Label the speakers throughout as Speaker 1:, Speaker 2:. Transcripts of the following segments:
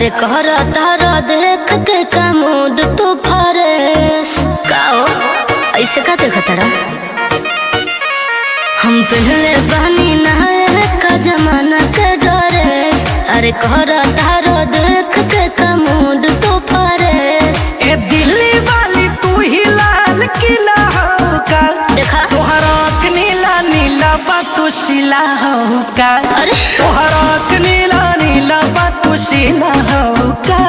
Speaker 1: अरे कहरा तारा देख के का मूड तू फरेस का हो ऐसे का देखा तारा हम पहले बनी नहाए का जमाना के ड्रेस। अरे कहरा तारा देख के का मूड तू फरेस।
Speaker 2: ए दिल्ली वाली तू ही लाल किला हो का
Speaker 1: देखा
Speaker 2: तोहरा आँख नीला नीला बातू शिला हो का।
Speaker 1: अरे
Speaker 2: तोहरा आँख नीला नीला बातू शिला हो का।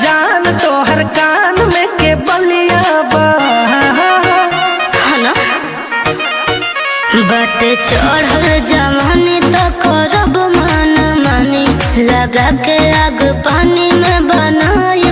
Speaker 2: जान तोहर कान में के बलिया
Speaker 1: बट चढ़ल जवानी तो करब मन मानी लगा के आग पानी में बनाई